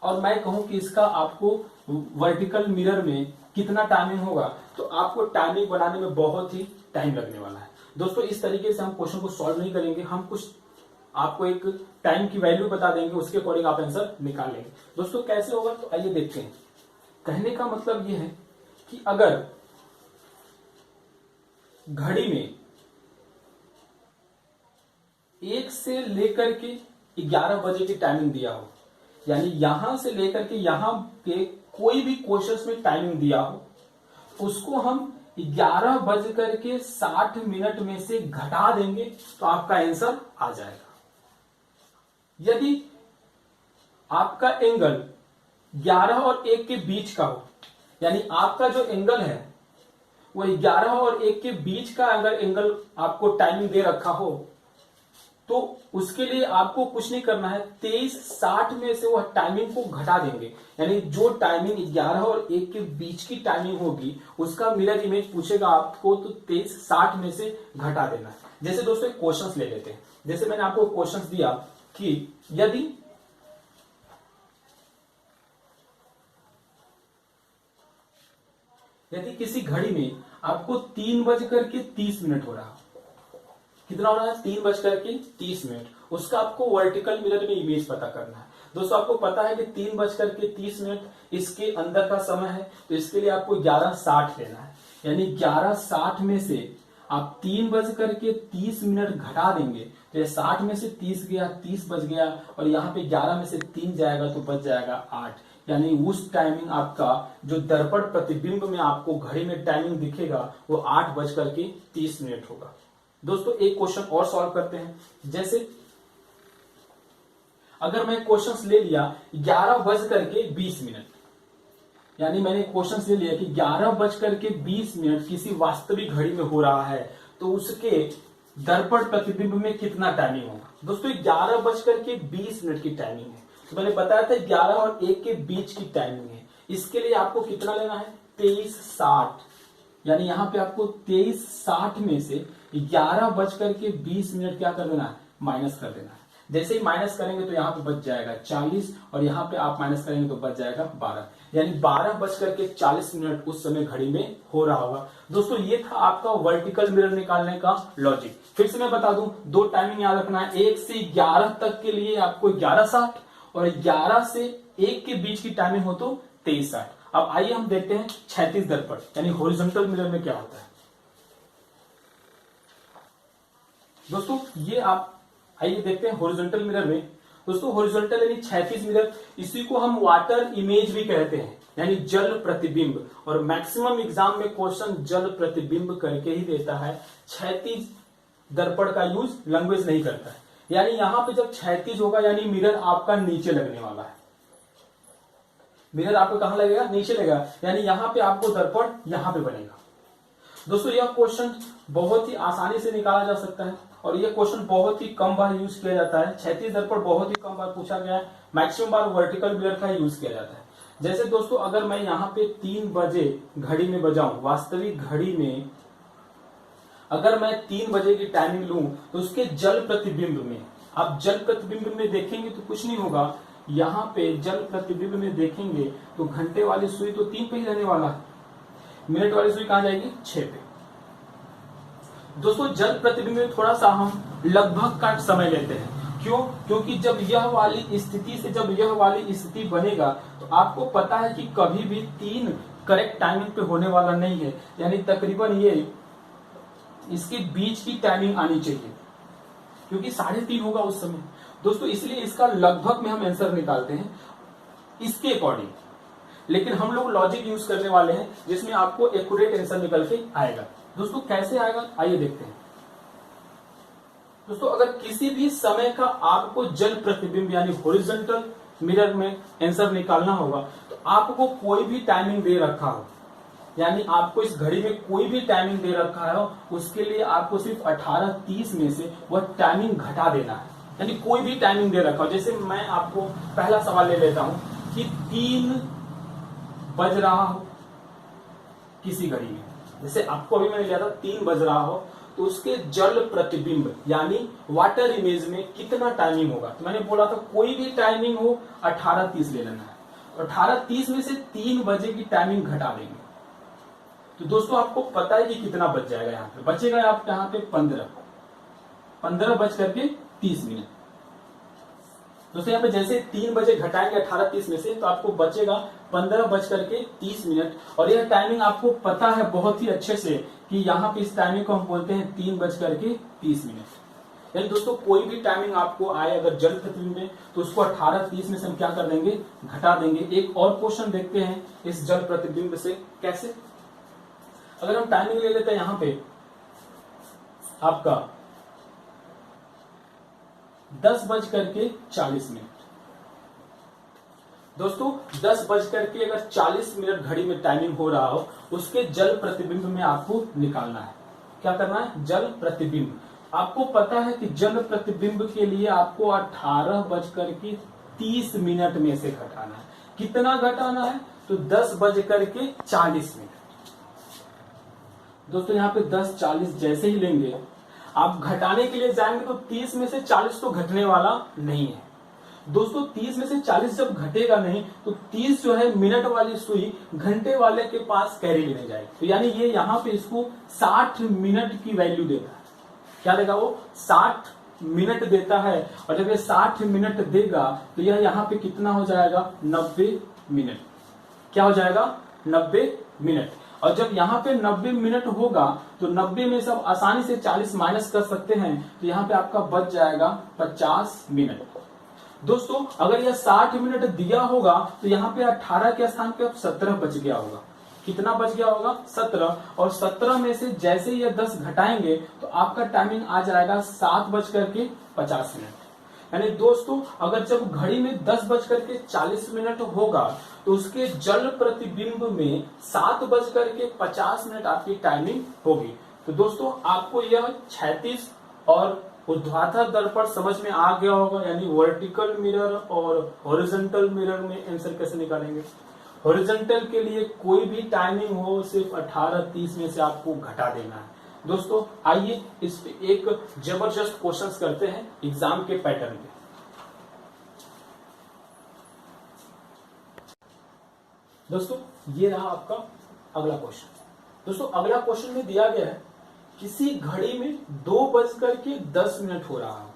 और मैं कहूं कि इसका आपको वर्टिकल मिरर में कितना टाइमिंग होगा, तो आपको टाइमिंग बनाने में बहुत ही टाइम लगने वाला है। दोस्तों इस तरीके से हम क्वेश्चन को सॉल्व नहीं करेंगे, हम कुछ आपको एक टाइम की वैल्यू बता देंगे, उसके अकॉर्डिंग आप आंसर निकाल लेंगे। दोस्तों कैसे होगा, तो आइए देखते हैं। कहने का मतलब यह है कि अगर घड़ी में 1 से लेकर के 11 बजे की टाइमिंग दिया हो, यानी यहां से लेकर के यहां के कोई भी क्वेश्चंस में टाइमिंग दिया हो, उसको हम 11:60 में से घटा देंगे तो आपका आंसर आ जाएगा। यदि आपका एंगल 11 और 1 के बीच का हो, यानी आपका जो एंगल है वो 11 और 1 के बीच का अगर एंगल आपको टाइमिंग दे रखा हो तो उसके लिए आपको कुछ नहीं करना है, 23:60 में से वह टाइमिंग को घटा देंगे। यानी जो टाइमिंग 11 और 1 के बीच की टाइमिंग होगी उसका मिरर इमेज पूछेगा आपको तो 23:60 में से घटा देना है। जैसे दोस्तों एक क्वेश्चन ले लेते हैं, जैसे मैंने आपको क्वेश्चन दिया कि यदि किसी घड़ी में आपको 3:30 हो रहा, कितना हो रहा है, 3:30, उसका आपको वर्टिकल मिरर में इमेज पता करना है। दोस्तों आपको पता है कि 3:30 इसके अंदर का समय है, तो इसके लिए आपको 11:60 लेना है। यानी 11:60 में से आप 3:30 घटा देंगे तो ये 60 में से 30 गया, 30 बच गया, और यहाँ पे 11 में से 3 जाएगा तो बच जाएगा 8। यानी उस टाइमिंग आपका जो दर्पण प्रतिबिंब में आपको घड़ी में टाइमिंग दिखेगा वो 8:30 होगा। दोस्तों एक क्वेश्चन और सॉल्व करते हैं। जैसे अगर मैं क्वेश्चन ले लिया 11:20, यानी मैंने क्वेश्चन ले लिया कि 11:20 किसी वास्तविक घड़ी में हो रहा है तो उसके दर्पण प्रतिबिंब में कितना टाइमिंग होगा। दोस्तों 11:20 की टाइमिंग है, तो मैंने बताया था 11 और 1 के बीच की टाइमिंग है। इसके लिए आपको कितना लेना है, 23:60। यानी यहां पे आपको 23:60 में से 11:20 क्या कर देना है, माइनस कर देना है। जैसे ही माइनस करेंगे तो यहाँ पे बच जाएगा 40, और यहाँ पे आप माइनस करेंगे तो बच जाएगा 12। यानी 12:40 उस समय घड़ी में हो रहा होगा। दोस्तों ये था आपका वर्टिकल मिरर निकालने का लॉजिक। फिर से मैं बता दूं, दो टाइमिंग याद रखना है, 1 से 11 तक के लिए आपको 11:60, और 11 से 1 के बीच की टाइमिंग हो तो 23:60। अब आइए हम देखते हैं क्षैतिज दर्पण यानी हॉरिजॉन्टल मिरर में क्या होता है। दोस्तों ये आप आइए देखते हैं हॉरिजॉन्टल मिरर में। दोस्तों हॉरिजॉन्टल यानी क्षैतिज मिरर, इसी को हम वाटर इमेज भी कहते हैं, यानी जल प्रतिबिंब। और मैक्सिमम एग्जाम में क्वेश्चन जल प्रतिबिंब करके ही देता है, क्षैतिज दर्पण का यूज लैंग्वेज नहीं करता है। यानी यहां पे जब क्षैतिज होगा यानी मिरर आपका नीचे लगने वाला है, मिरर आपको कहां लगेगा, नीचे लगेगा। यानी यहां पे आपको दर्पण यहां पे बनेगा। दोस्तों यह क्वेश्चन बहुत ही आसानी से निकाला जा सकता है, और यह क्वेश्चन बहुत ही कम बार यूज किया जाता है। क्षैतिज दर्पण बहुत ही कम बार पूछा गया है, मैक्सिमम बार वर्टिकल मिरर का यूज किया जाता है। जैसे दोस्तों अगर मैं यहाँ पे 3 बजे घड़ी में बजाऊं, वास्तविक घड़ी में अगर मैं 3 बजे की टाइमिंग लूं तो उसके जल प्रतिबिंब में, आप जल प्रतिबिंब में देखेंगे तो कुछ नहीं होगा। यहाँ पे जल प्रतिबिंब में देखेंगे तो घंटे वाली सुई तो 3 पे ही रहने वाला है, मिनट वाली सुई कहां जाएगी, 6 पे। दोस्तों जल प्रतिबिंब में थोड़ा सा हम लगभग का समय लेते हैं, क्यों, क्योंकि जब यह वाली स्थिति बनेगा तो आपको पता है कि कभी भी 3 करेक्ट टाइमिंग पे होने वाला नहीं है। यानी तकरीबन ये इसके बीच की टाइमिंग आनी चाहिए, क्योंकि 3:30 होगा उस समय। दोस्तों इसलिए इसका लगभग में हम आंसर निकालते हैं इसके अकॉर्डिंग, लेकिन हम लोग लॉजिक यूज करने वाले हैं जिसमें आपको एक्यूरेट आंसर निकल के आएगा। दोस्तों कैसे आएगा आइए देखते हैं। दोस्तों अगर किसी भी समय का आपको जल प्रतिबिंब यानी हॉरिजॉन्टल मिरर में आंसर निकालना होगा तो आपको कोई भी टाइमिंग दे रखा हो, यानी आपको इस घड़ी में कोई भी टाइमिंग दे रखा है, उसके लिए आपको सिर्फ 18:30 में से वह टाइमिंग घटा देना है। यानी कोई भी टाइमिंग दे रखा हो, जैसे मैं आपको पहला सवाल ले लेता हूं कि 3 बज रहा हो किसी घड़ी में, जैसे आपको अभी मैंने लिया था 3 बज रहा हो, तो उसके जल प्रतिबिंब यानी वाटर इमेज में कितना टाइमिंग होगा। तो मैंने बोला था कोई भी टाइमिंग हो 18:30 ले लेना है, 18:30 में से 3 बजे की टाइमिंग घटा देंगे। तो दोस्तों आपको पता है कि कितना बच जाएगा, यहाँ पे बचेगा आप यहाँ पे 15:30 दोस्तों यहाँ पे जैसे 3 बजे घटाएंगे 18:30 में से तो आपको बचेगा 15:30, और यह टाइमिंग आपको पता है बहुत ही अच्छे से कि यहाँ पे इस टाइमिंग को हम बोलते हैं 3:30। यानी दोस्तों कोई भी टाइमिंग आपको आए अगर जल प्रतिबिंब में तो उसको 18:30 में से हम क्या कर देंगे, घटा देंगे। एक और क्वेश्चन देखते हैं इस जल प्रतिबिंब से कैसे। अगर हम टाइमिंग ले लेते हैं यहाँ पे आपका 10:40, दोस्तों 10:40 घड़ी में टाइमिंग हो रहा हो, उसके जल प्रतिबिंब में आपको निकालना है। क्या करना है? जल प्रतिबिंब। आपको पता है कि जल प्रतिबिंब के लिए आपको 18:30 में से घटाना है। कितना घटाना है? तो 10:40 दोस्तों यहाँ पे 10:40 जैसे ही लेंगे, आप घटाने के लिए जाएंगे तो 30 में से 40 तो घटने वाला नहीं है। दोस्तों 30 में से 40 जब घटेगा नहीं तो 30 जो है मिनट वाली सुई घंटे वाले के पास कैरी लेने जाएगी। तो यानी ये यहाँ पे इसको 60 मिनट की वैल्यू देगा। क्या देगा वो? 60 मिनट देता है। और जब ये 60 मिनट देगा तो यह यहाँ पे कितना हो जाएगा? 90 मिनट। क्या हो जाएगा? 90 मिनट। और जब यहाँ पे 90 मिनट होगा तो 90 में से आप आसानी से 40 माइनस कर सकते हैं, तो यहाँ पे आपका बच जाएगा 50 मिनट। दोस्तों अगर यह 60 मिनट दिया होगा तो यहाँ पे 18 के स्थान पे अब 17 बच गया होगा। कितना बच गया होगा? 17। और 17 में से जैसे ही 10 घटाएंगे तो आपका टाइमिंग आ जाएगा 7:50 मिनट। यानी दोस्तों अगर जब घड़ी में 10:40 होगा तो उसके जल प्रतिबिंब में 7:50 मिनट आपकी टाइमिंग होगी। तो दोस्तों आपको यह क्षैतिज और ऊर्ध्वाधर दर्पण समझ में आ गया होगा, यानी वर्टिकल मिरर और हॉरिजॉन्टल मिरर में आंसर कैसे निकालेंगे। हॉरिजॉन्टल के लिए कोई भी टाइमिंग हो सिर्फ 18:30 में से आपको घटा देना है। दोस्तों आइए इस पे एक जबरदस्त क्वेश्चंस करते हैं एग्जाम के पैटर्न पे। दोस्तों ये रहा आपका अगला क्वेश्चन। दोस्तों अगला क्वेश्चन में दिया गया है किसी घड़ी में 2:10 हो रहा है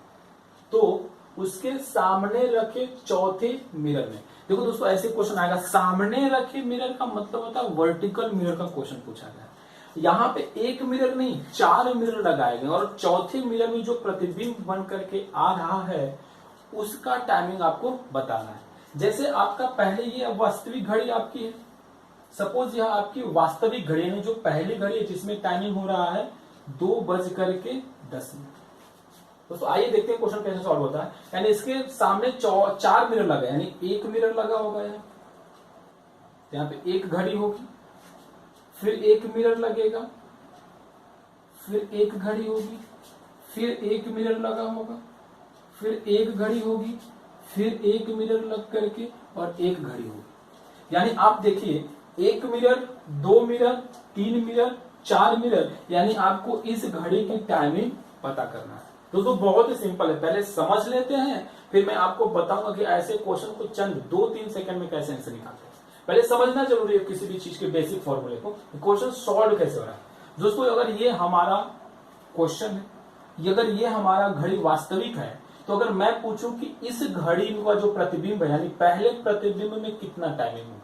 तो उसके सामने रखे चौथे मिरर में। देखो दोस्तों ऐसे क्वेश्चन आएगा, सामने रखे मिरर का मतलब होता है वर्टिकल मिरर का क्वेश्चन पूछा गया है। यहाँ पे एक मिरर नहीं 4 मिरर लगाए गए और चौथे मिरर में जो प्रतिबिंब बन करके आ रहा है उसका टाइमिंग आपको बताना है। जैसे आपका पहले ये वास्तविक घड़ी आपकी है, सपोज यह आपकी वास्तविक घड़ी है, जो पहली घड़ी है जिसमें टाइमिंग हो रहा है 2:10। दोस्तों आइए देखते हैं क्वेश्चन कैसे सॉल्व होता है। यानी इसके सामने 4 मिरर लगे, यानी एक मिरर लगा होगा यहाँ पे एक घड़ी होगी, फिर एक मिरर लगेगा, फिर एक घड़ी होगी, फिर एक मिरर लगा होगा, फिर एक घड़ी होगी, फिर एक मिरर लग करके और एक घड़ी होगी। यानी आप देखिए 1 मिरर, 2 मिरर, 3 मिरर, 4 मिरर, यानी आपको इस घड़ी की टाइमिंग पता करना है। दोस्तों बहुत ही सिंपल है, पहले समझ लेते हैं फिर मैं आपको बताऊंगा कि ऐसे क्वेश्चन को चंद 2-3 सेकंड में कैसे आंसर निकालते हैं। पहले समझना जरूरी है किसी भी चीज के बेसिक फॉर्मूले को, क्वेश्चन सॉल्व कैसे हो रहा है। दोस्तों अगर ये हमारा क्वेश्चन है, अगर ये हमारा घड़ी वास्तविक है, तो अगर मैं पूछूं कि इस घड़ी का जो प्रतिबिंब है यानी पहले प्रतिबिंब में कितना टाइमिंग है,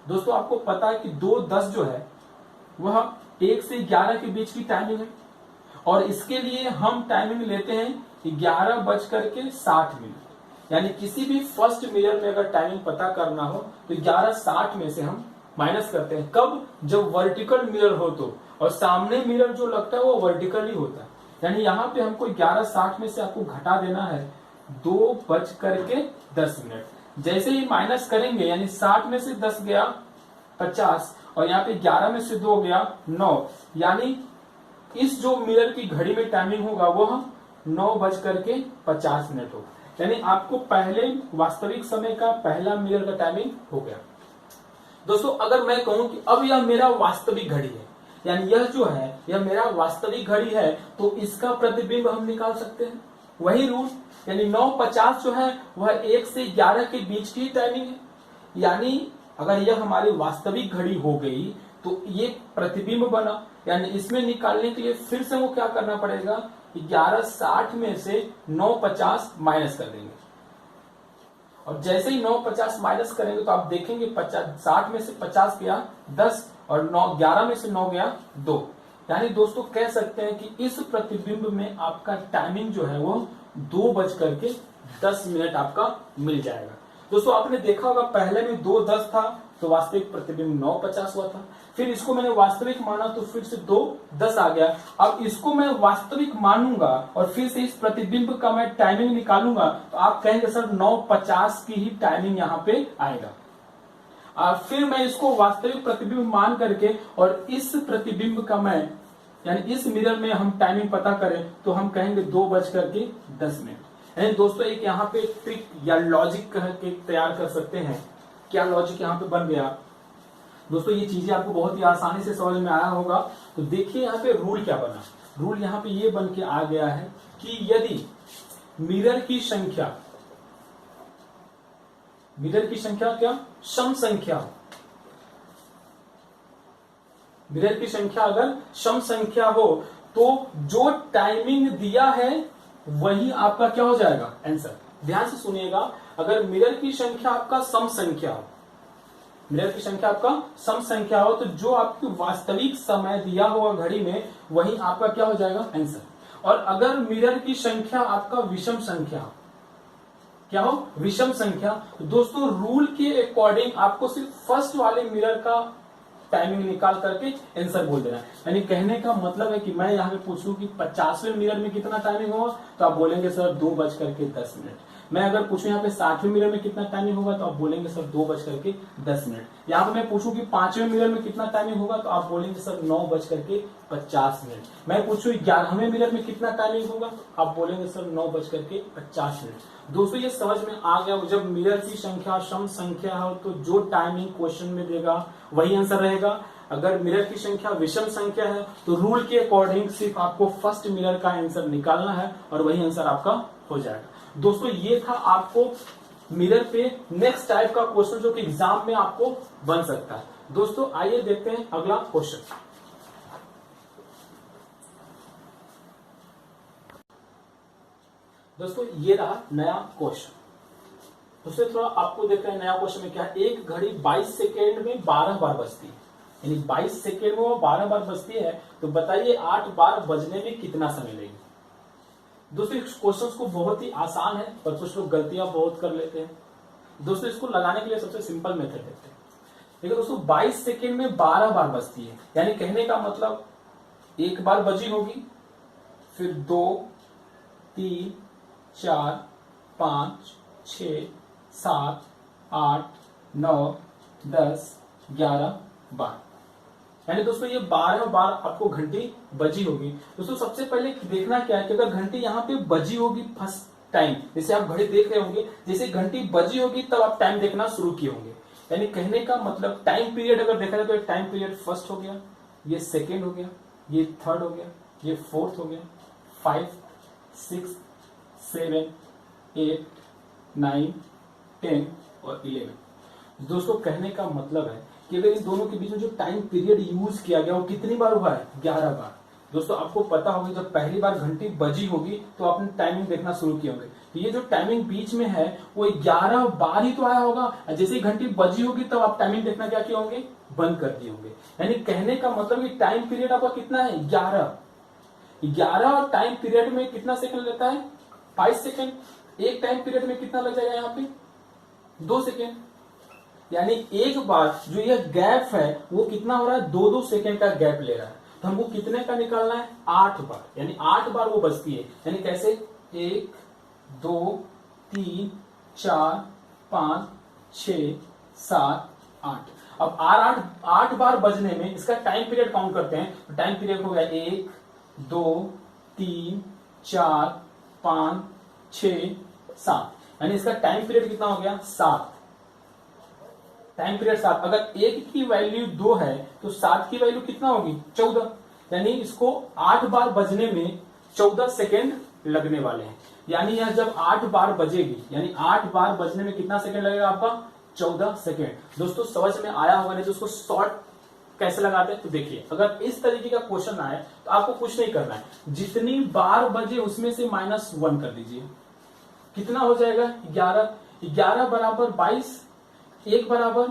दोस्तों आपको पता है कि 2:10 जो है वह 1 से 11 के बीच की टाइमिंग है और इसके लिए हम टाइमिंग लेते हैं 11:60। यानी किसी भी फर्स्ट मिरर में अगर टाइमिंग पता करना हो तो 11:60 में से हम माइनस करते हैं। कब? जब वर्टिकल मिरर हो तो, और सामने मिरर जो लगता है वो वर्टिकल ही होता है। यानी यहाँ पे हमको 11:60 में से आपको घटा देना है 2:10। जैसे ही माइनस करेंगे यानी 60 में से 10 गया 50 और यहाँ पे 11 में से 2 गया 9, यानी इस जो मिरर की घड़ी में टाइमिंग होगा वो 9:50 होगा। यानी आपको पहले वास्तविक समय का पहला मिरर का टाइमिंग हो गया। दोस्तों अगर मैं कहूं कि अब यह मेरा वास्तविक घड़ी है, यानी यह जो है यह मेरा वास्तविक घड़ी है, तो इसका प्रतिबिंब हम निकाल सकते हैं। वही रूल, यानी 9:50 जो है वह 1 से 11 के बीच की टाइमिंग है। यानी अगर यह हमारी वास्तविक घड़ी हो गई तो ये प्रतिबिंब बना, यानी इसमें निकालने के लिए फिर से वो क्या करना पड़ेगा, 11:60 में से 9:50 माइनस कर देंगे। और जैसे ही 9:50 माइनस करेंगे तो आप देखेंगे 60 में से 50 गया 10 और 11 में से 9 गया 2। यानी दोस्तों कह सकते हैं कि इस प्रतिबिंब में आपका टाइमिंग जो है वो 2:10 आपका मिल जाएगा। दोस्तों आपने देखा होगा पहले में 2:10 था तो वास्तविक प्रतिबिंब 9:50 हुआ था, फिर इसको मैंने वास्तविक माना तो फिर से 2:10 आ गया। अब इसको मैं वास्तविक मानूंगा और फिर से इस प्रतिबिंब का मैं टाइमिंग निकालूंगा तो आप कहेंगे सर 9:50 की ही टाइमिंग यहाँ पे आएगा। और फिर मैं इसको वास्तविक प्रतिबिंब मान करके और इस प्रतिबिंब का मैं यानी इस मिरर में हम टाइमिंग पता करें तो हम कहेंगे 2:10। यानी दोस्तों एक यहाँ पे ट्रिक या लॉजिक कह के तैयार कर सकते हैं। क्या लॉजिक यहाँ पे बन गया दोस्तों, ये चीजें आपको बहुत ही आसानी से समझ में आया होगा। तो देखिए यहाँ पे रूल क्या बना। रूल यहाँ पे ये बन के आ गया है कि यदि मिरर की संख्या क्या सम संख्या हो, मिरर की संख्या अगर सम संख्या हो तो जो टाइमिंग दिया है वही आपका क्या हो जाएगा आंसर। ध्यान से सुनिएगा, अगर मिरर की संख्या आपका सम संख्या हो, मिरर की संख्या आपका सम संख्या हो तो जो आपकी वास्तविक समय दिया हुआ घड़ी में वही आपका क्या हो जाएगा आंसर। और अगर मिरर की संख्या आपका विषम संख्या हो, क्या हो विषम संख्या, तो दोस्तों रूल के अकॉर्डिंग आपको सिर्फ फर्स्ट वाले मिरर का टाइमिंग निकाल करके आंसर बोल देना है। यानी कहने का मतलब है कि मैं यहाँ पे पूछूं कि 50वें मिरर में कितना टाइमिंग होगा तो आप बोलेंगे सर 2:10। मैं अगर पूछूं यहाँ पे 60वें मिरर में कितना टाइमिंग होगा तो आप बोलेंगे सर 2:10। यहाँ पे मैं पूछूं कि 5वें मिरर में कितना टाइमिंग होगा तो आप बोलेंगे सर 9:50। मैं पूछूं 11वें मिरर में कितना टाइमिंग होगा आप बोलेंगे सर 9:50। दोस्तों ये समझ में आ गया, जब मिरर की संख्या सम संख्या हो तो जो टाइमिंग क्वेश्चन में देगा वही आंसर रहेगा। अगर मिरर की संख्या विषम संख्या है तो रूल के अकॉर्डिंग सिर्फ आपको फर्स्ट मिरर का आंसर निकालना है और वही आंसर आपका हो जाएगा। दोस्तों ये था आपको मिरर पे नेक्स्ट टाइप का क्वेश्चन जो कि एग्जाम में आपको बन सकता है। दोस्तों आइए देखते हैं अगला क्वेश्चन। दोस्तों ये रहा नया क्वेश्चन। दोस्तों थोड़ा आपको देख रहे हैं नया क्वेश्चन में क्या है। एक घड़ी 22 सेकेंड में 12 बार बजती है, यानी 22 सेकेंड में वो 12 बार बजती है, तो बताइए 8 बार बजने में कितना समय लगेगा। दोस्तों इस क्वेश्चन को बहुत ही आसान है पर कुछ लोग गलतियां बहुत कर लेते हैं। दोस्तों इसको लगाने के लिए सबसे सिंपल मेथड देखते हैं। देखो दोस्तों 22 सेकेंड में 12 बार बजती है, यानी कहने का मतलब एक बार बजी होगी, फिर 2 3 4 5 6 7 8 9 10 11 बार, यानी दोस्तों ये 12 बार आपको घंटी बजी होगी। दोस्तों सबसे पहले देखना क्या है कि अगर घंटी यहाँ पे बजी होगी फर्स्ट टाइम, जैसे आप घड़ी देख रहे होंगे, जैसे घंटी बजी होगी तब आप टाइम देखना शुरू किए होंगे। यानी कहने का मतलब टाइम पीरियड अगर देखा जाए तो टाइम पीरियड फर्स्ट हो गया, ये सेकेंड हो गया, ये थर्ड हो गया, ये फोर्थ हो गया, 5 6 7 8 9 10 और 11। दोस्तों कहने का मतलब है कि अगर इन दोनों के बीच में जो टाइम पीरियड यूज किया गया वो कितनी बार हुआ है 11 बार। दोस्तों आपको पता होगा जब पहली बार घंटी बजी होगी तो आपने टाइमिंग देखना शुरू किए होंगे, तो ये जो टाइमिंग बीच में है वो 11 बार ही तो आया होगा। जैसे ही घंटी बजी होगी तब आप टाइमिंग देखना क्या किए होंगे, बंद कर दिए होंगे। यानी कहने का मतलब कि टाइम पीरियड आपका कितना है 11 और टाइम पीरियड में कितना सेकंड लेता है 5 सेकंड। एक टाइम पीरियड में कितना लग जाएगा यहाँ पे 2 सेकेंड, यानी एक बार जो यह गैप है वो कितना हो रहा है 2-2 सेकेंड का गैप ले रहा है। तो हमको कितने का निकालना है 8 बार, यानी 8 बार वो बजती है। यानी कैसे 1 2 3 4 5 6 7 8। अब 8 बार बजने में इसका टाइम पीरियड काउंट करते हैं, तो टाइम पीरियड हो गया 1 2 3 4 5 6 7, यानी इसका टाइम पीरियड कितना हो गया 7। Time period 7। अगर एक की वैल्यू 2 है तो 7 की वैल्यू कितना होगी 14, यानी इसको 8 बार बजने में 14 सेकेंड लगने वाले हैं। यानी यह जब 8 बार बजेगी, यानी 8 बार बजने में कितना सेकेंड लगेगा आपका 14 सेकेंड। दोस्तों समझ में आया होगा नहीं तो उसको शॉर्ट कैसे लगाते हैं, तो देखिए अगर इस तरीके का क्वेश्चन आए तो आपको कुछ नहीं करना है, जितनी बार बजे उसमें से -1 कर दीजिए, कितना हो जाएगा 11 बराबर 22, 1 बराबर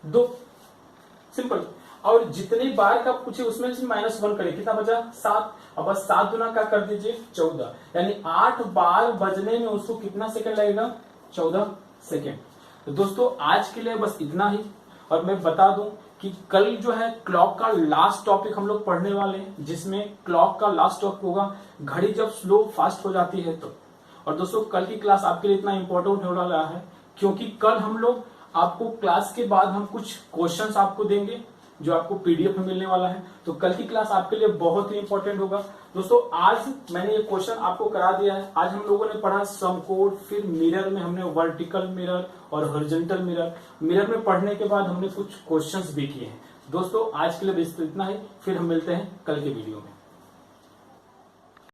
2, सिंपल। और जितने बार का पूछे उसमें से -1 करिए, कितना बचा 7। अब बस 7 गुना का कर दीजिए 14, यानी 8 बार बजने में उसको कितना सेकंड लगेगा 14 सेकंड। तो दोस्तों आज के लिए बस इतना ही। और मैं बता दूं कि कल जो है क्लॉक का लास्ट टॉपिक हम लोग पढ़ने वाले हैं, जिसमें क्लॉक का लास्ट टॉपिक होगा घड़ी जब स्लो फास्ट हो जाती है तो। और दोस्तों कल की क्लास आपके लिए इतना इंपॉर्टेंट होने वाला है क्योंकि कल हम लोग आपको क्लास के बाद हम कुछ क्वेश्चंस आपको देंगे जो आपको पीडीएफ में मिलने वाला है। तो कल की क्लास आपके लिए बहुत ही इंपॉर्टेंट होगा। दोस्तों आज मैंने ये क्वेश्चन आपको करा दिया है। आज हम लोगों ने पढ़ा समकोण, फिर मिरर में हमने वर्टिकल मिरर और हॉरिजॉन्टल मिरर। मिरर में पढ़ने के बाद हमने कुछ क्वेश्चंस भी किए हैं। दोस्तों आज के लिए बस इतना ही, फिर हम मिलते हैं कल के वीडियो में।